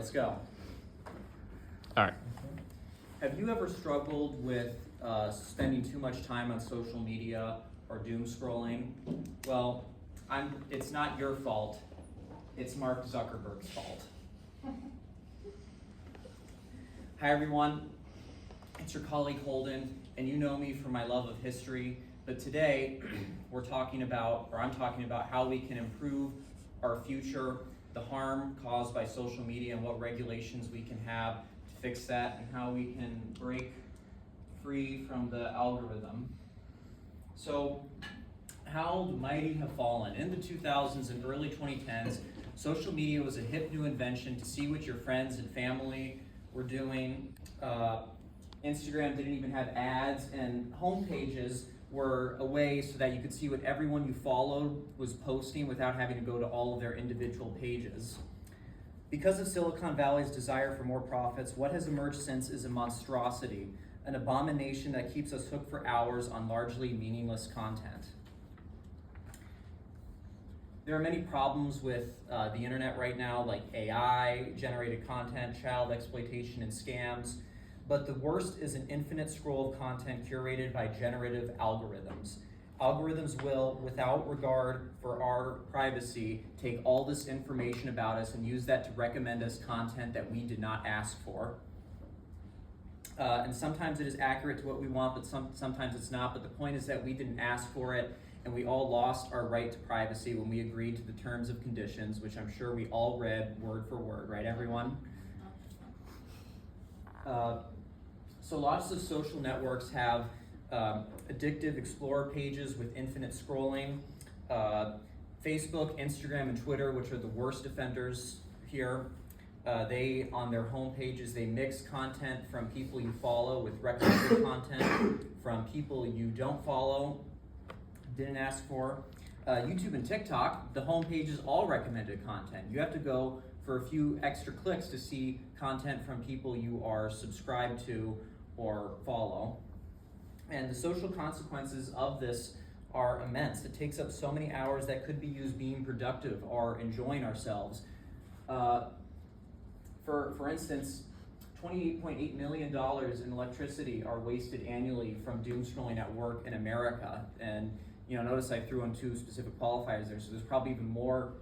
Let's go. All right. Have you ever struggled with spending too much time on social media or doom scrolling? Well, it's not your fault. It's Mark Zuckerberg's fault. Hi everyone, it's your colleague Holden, and you know me from my love of history, but today I'm talking about how we can improve our future, the harm caused by social media and what regulations we can have to fix that, and how we can break free from the algorithm. So, how the mighty have fallen. In the 2000s and early 2010s, social media was a hip new invention to see what your friends and family were doing. Instagram didn't even have ads, and home pages were a way so that you could see what everyone you followed was posting without having to go to all of their individual pages. Because of Silicon Valley's desire for more profits, what has emerged since is a monstrosity, an abomination that keeps us hooked for hours on largely meaningless content. There are many problems with the internet right now, like AI, generated content, child exploitation, and scams. But the worst is an infinite scroll of content curated by generative algorithms. Algorithms will, without regard for our privacy, take all this information about us and use that to recommend us content that we did not ask for. And sometimes it is accurate to what we want, but sometimes it's not. But the point is that we didn't ask for it, and we all lost our right to privacy when we agreed to the terms of conditions, which I'm sure we all read word for word, right everyone? So lots of social networks have addictive Explorer pages with infinite scrolling. Facebook, Instagram, and Twitter, which are the worst offenders here, they, on their home pages, they mix content from people you follow with recommended content from people you don't follow, didn't ask for. YouTube and TikTok, the home page is all recommended content. You have to go for a few extra clicks to see content from people you are subscribed to or follow. And the social consequences of this are immense. It takes up so many hours that could be used being productive or enjoying ourselves. For instance, $28.8 million in electricity are wasted annually from doom scrolling at work in America. And notice I threw in two specific qualifiers there, so there's probably even more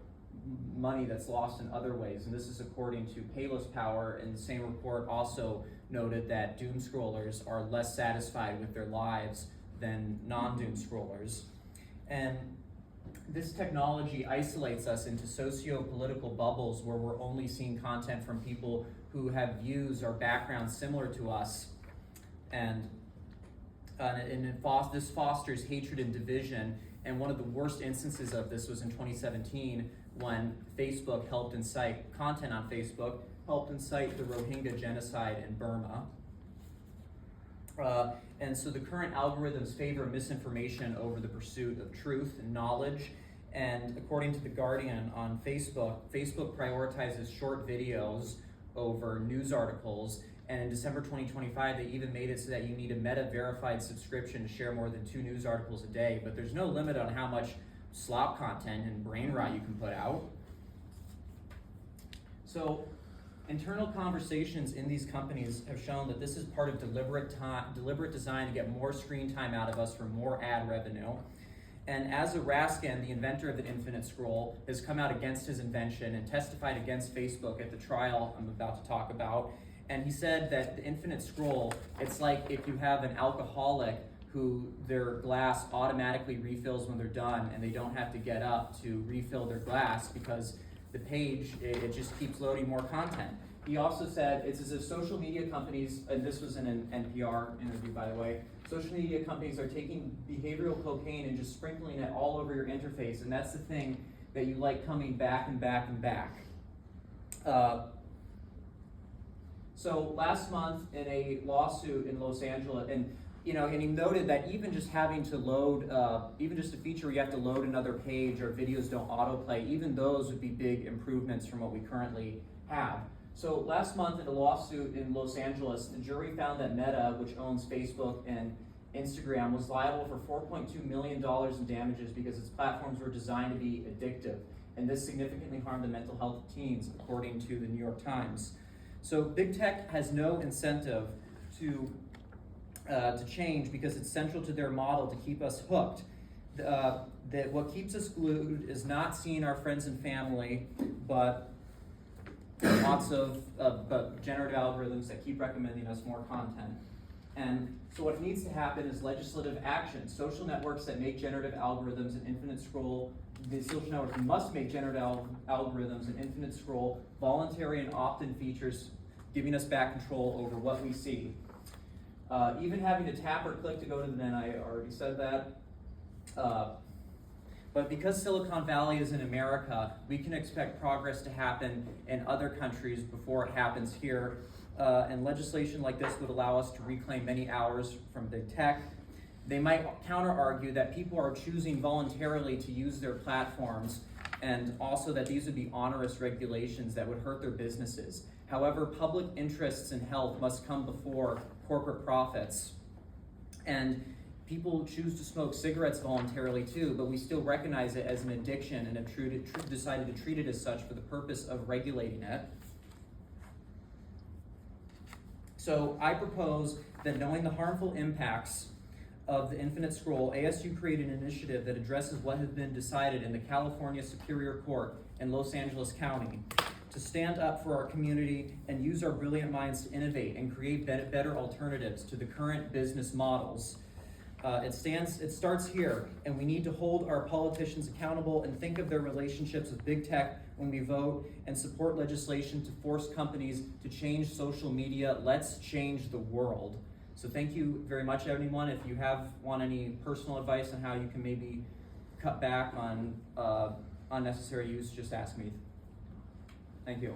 money that's lost in other ways. And this is according to Payless Power, and the same report also noted that doom scrollers are less satisfied with their lives than non-doom scrollers. And this technology isolates us into socio-political bubbles where we're only seeing content from people who have views or backgrounds similar to us. And this fosters hatred and division. And one of the worst instances of this was in 2017 when Facebook helped incite, content on Facebook helped incite the Rohingya genocide in Burma. And so the current algorithms favor misinformation over the pursuit of truth and knowledge. And according to The Guardian on Facebook, Facebook prioritizes short videos over news articles. And in December 2025, they even made it so that you need a Meta-verified subscription to share more than 2 news articles a day. But there's no limit on how much slop content and brain rot you can put out. So, internal conversations in these companies have shown that this is part of deliberate design to get more screen time out of us for more ad revenue. And as Raskin, the inventor of the infinite scroll, has come out against his invention and testified against Facebook at the trial I'm about to talk about. And he said that the infinite scroll, it's like if you have an alcoholic who their glass automatically refills when they're done and they don't have to get up to refill their glass because the page, it just keeps loading more content. He also said it's as if social media companies, and this was in an NPR interview by the way, social media companies are taking behavioral cocaine and just sprinkling it all over your interface, and that's the thing that you like coming back and back and back. So last month in a lawsuit in Los Angeles, and he noted that even just having to load, even just a feature where you have to load another page or videos don't autoplay, even those would be big improvements from what we currently have. So last month in a lawsuit in Los Angeles, the jury found that Meta, which owns Facebook and Instagram, was liable for $4.2 million in damages because its platforms were designed to be addictive. and this significantly harmed the mental health of teens, according to the New York Times. So big tech has no incentive to change because it's central to their model to keep us hooked. That what keeps us glued is not seeing our friends and family, but lots of generative algorithms that keep recommending us more content. And so what needs to happen is legislative action. Social networks that make generative algorithms and infinite scroll, the social networks must make generative algorithms and infinite scroll voluntary and opt-in features, giving us back control over what we see. Even having to tap or click to go to the net, I already said that. But because Silicon Valley is in America, we can expect progress to happen in other countries before it happens here. And legislation like this would allow us to reclaim many hours from big tech. They might counter-argue that people are choosing voluntarily to use their platforms, and also that these would be onerous regulations that would hurt their businesses. However, public interests in health must come before corporate profits. And people choose to smoke cigarettes voluntarily too, but we still recognize it as an addiction and have decided to treat it as such for the purpose of regulating it. So I propose that, knowing the harmful impacts of the infinite scroll, ASU create an initiative that addresses what has been decided in the California Superior Court in Los Angeles County, to stand up for our community and use our brilliant minds to innovate and create better alternatives to the current business models. It starts here, and we need to hold our politicians accountable and think of their relationships with big tech when we vote, and support legislation to force companies to change social media. Let's change the world. So thank you very much, everyone. If you want any personal advice on how you can maybe cut back on unnecessary use, just ask me. Thank you.